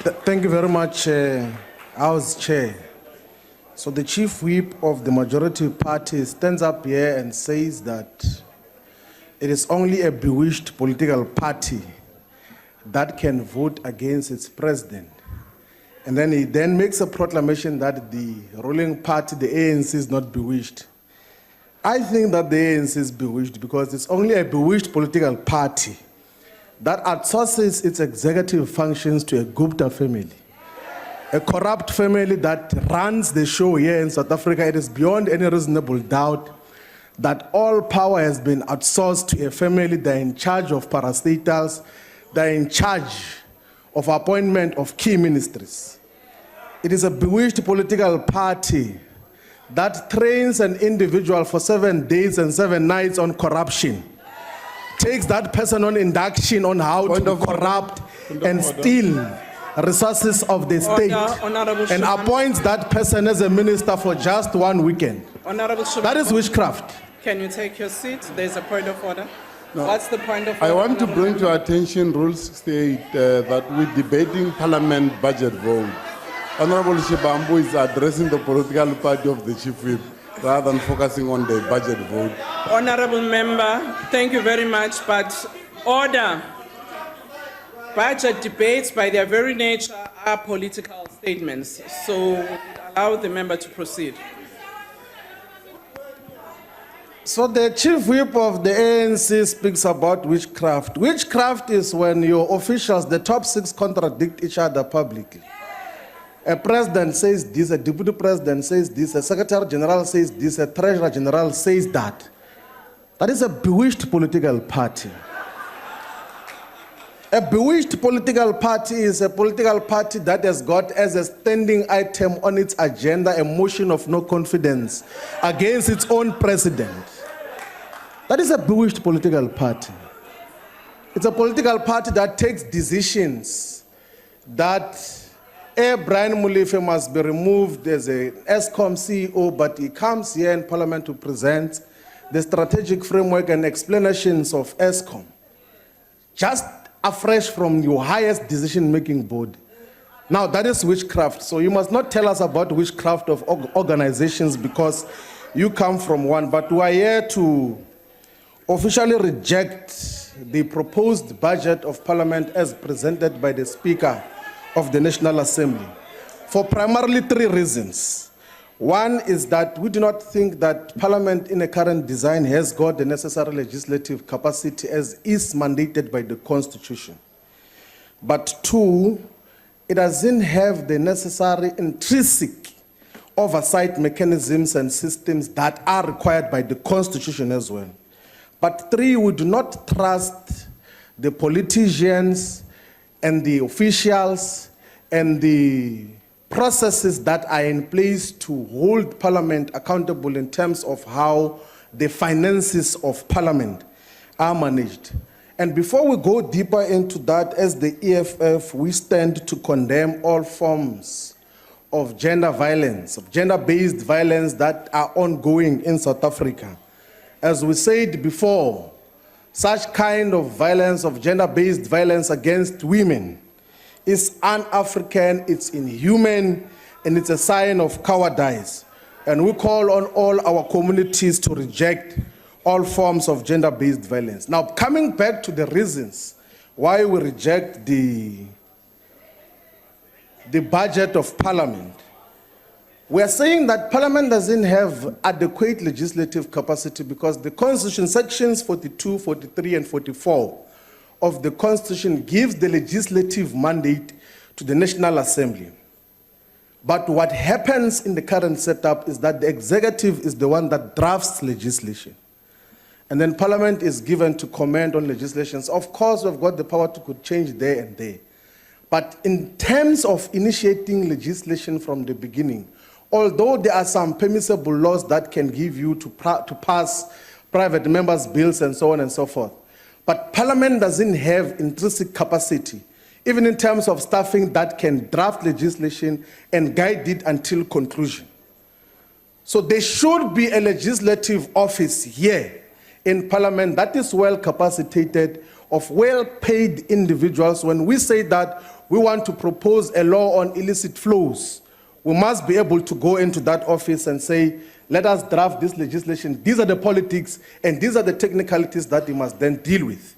Thank you very much, House Chair. So the chief whip of the majority party stands up here and says that it is only a bewitched political party that can vote against its president. And then he then makes a proclamation that the ruling party, the ANC, is not bewitched. I think that the ANC is bewitched because it's only a bewitched political party that outsources its executive functions to a Gupta family, a corrupt family that runs the show here in South Africa. It is beyond any reasonable doubt that all power has been outsourced to a family. They're in charge of parastatals, they're in charge of appointment of key ministries. It is a bewitched political party that trains an individual for 7 days and 7 nights on corruption, takes that person on induction on how to corrupt and steal resources of the state, and appoints that person as a minister for just 1 weekend. That is witchcraft. Can you take your seat? There's a point of order. No, What's the point of order? I want to bring to attention Rule 68 that we're debating Parliament budget vote. Honorable Shivambu is addressing the political party of the chief whip rather than focusing on the budget vote. Honorable member, thank you very much, but order. Budget debates by their very nature are political statements, so allow the member to proceed. So the chief whip of the ANC speaks about witchcraft. Witchcraft is when your officials, the top 6, contradict each other publicly. A president says this, a deputy president says this, a secretary general says this, a treasurer general says that. That is a bewitched political party. A bewitched political party is a political party that has got as a standing item on its agenda a motion of no confidence against its own president. That is a bewitched political party. It's a political party that takes decisions that Brian Molefe must be removed as a ESCOM CEO, but he comes here in Parliament to present the strategic framework and explanations of ESCOM, just afresh from your highest decision-making body. Now, that is witchcraft. So you must not tell us about witchcraft of organizations because you come from one, but we are here to officially reject the proposed budget of Parliament as presented by the Speaker of the National Assembly for primarily 3 reasons. One is that we do not think that Parliament in a current design has got the necessary legislative capacity as is mandated by the Constitution. But 2, it doesn't have the necessary intrinsic oversight mechanisms and systems that are required by the Constitution as well. But 3, we do not trust the politicians and the officials and the processes that are in place to hold Parliament accountable in terms of how the finances of Parliament are managed. And before we go deeper into that, as the EFF, we stand to condemn all forms of gender violence, of gender-based violence that are ongoing in South Africa. As we said before, such kind of violence, of gender-based violence against women, is un-African, it's inhuman, and it's a sign of cowardice. And we call on all our communities to reject all forms of gender-based violence. Now, coming back to the reasons why we reject the budget of Parliament, we are saying that Parliament doesn't have adequate legislative capacity because the Constitution, sections 42, 43, and 44 of the Constitution gives the legislative mandate to the National Assembly. But what happens in the current setup is that the executive is the one that drafts legislation. And then Parliament is given to comment on legislations. Of course, we've got the power to could change there and there. But in terms of initiating legislation from the beginning, although there are some permissible laws that can give you to pass private members' bills and so on and so forth, but Parliament doesn't have intrinsic capacity, even in terms of staffing, that can draft legislation and guide it until conclusion. So there should be a legislative office here in Parliament that is well capacitated, of well-paid individuals. When we say that, we want to propose a law on illicit flows, we must be able to go into that office and say, let us draft this legislation. These are the politics and these are the technicalities that we must then deal with.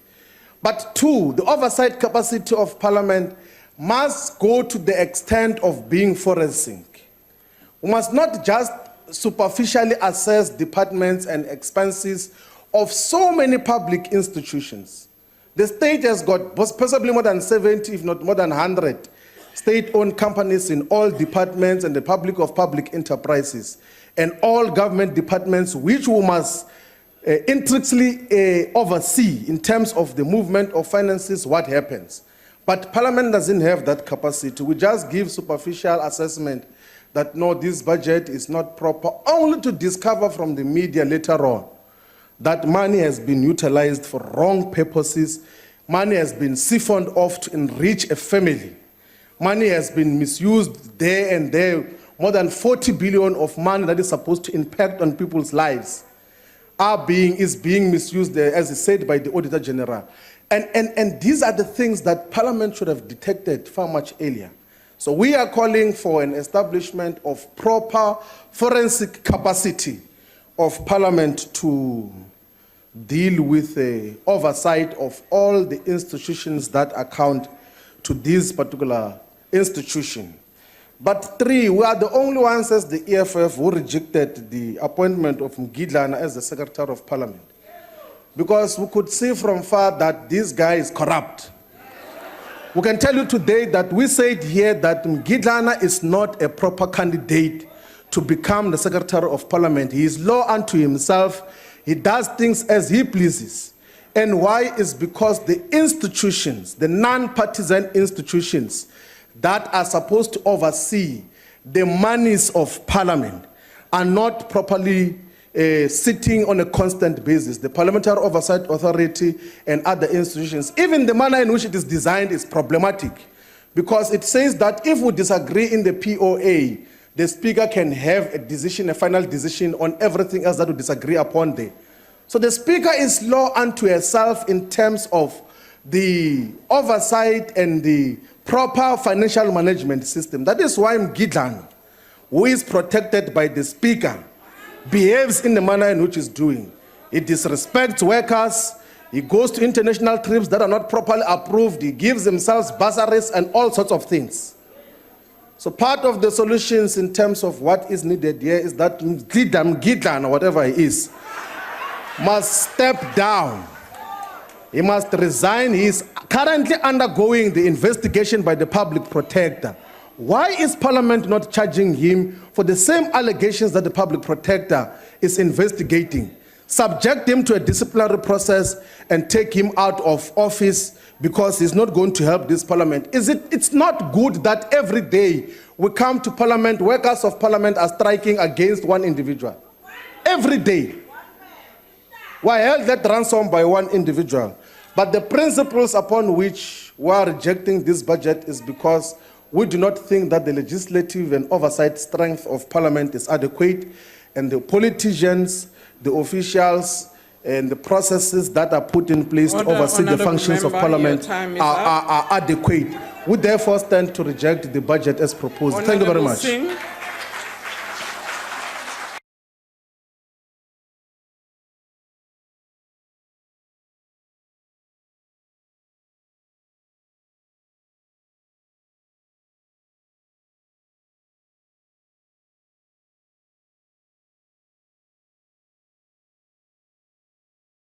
But two, the oversight capacity of Parliament must go to the extent of being forensic. We must not just superficially assess departments and expenses of so many public institutions. The state has got possibly more than 70, if not more than 100, state-owned companies in all departments and the public of public enterprises, and all government departments which we must intricately oversee in terms of the movement of finances, what happens. But Parliament doesn't have that capacity. We just give superficial assessment that no, this budget is not proper, only to discover from the media later on that money has been utilized for wrong purposes, money has been siphoned off to enrich a family, money has been misused there and there, more than 40 billion of money that is supposed to impact on people's lives is being misused, as is said by the Auditor General. And these are the things that Parliament should have detected far much earlier. So we are calling for an establishment of proper forensic capacity of Parliament to deal with the oversight of all the institutions that account to this particular institution. But three, we are the only ones as the EFF who rejected the appointment of Mgidlana as the Secretary of Parliament. Because we could see from far that this guy is corrupt. We can tell you today that we said here that Mgidlana is not a proper candidate to become the Secretary of Parliament. He is law unto himself. He does things as he pleases. And why is because the institutions, the non-partisan institutions that are supposed to oversee the monies of Parliament are not properly sitting on a constant basis. The Parliamentary Oversight Authority and other institutions, even the manner in which it is designed is problematic, because it says that if we disagree in the POA, the Speaker can have a decision, a final decision on everything else that we disagree upon there. So the Speaker is law unto herself in terms of the oversight and the proper financial management system. That is why Mgidlana, who is protected by the Speaker, behaves in the manner in which he's doing. He disrespects workers, he goes to international trips that are not properly approved, he gives himself bursaries and all sorts of things. So part of the solutions in terms of what is needed here is that Mgidlana, or whatever he is, must step down. He must resign. He is currently undergoing the investigation by the public protector. Why is Parliament not charging him for the same allegations that the public protector is investigating? Subject him to a disciplinary process and take him out of office because he's not going to help this Parliament. It's not good that every day we come to Parliament, workers of Parliament are striking against one individual. Every day. We are held at ransom by one individual. But the principles upon which we are rejecting this budget is because we do not think that the legislative and oversight strength of Parliament is adequate, and the politicians, the officials, and the processes that are put in place to oversee the functions of Parliament are adequate. We therefore stand to reject the budget as proposed. Thank you very much.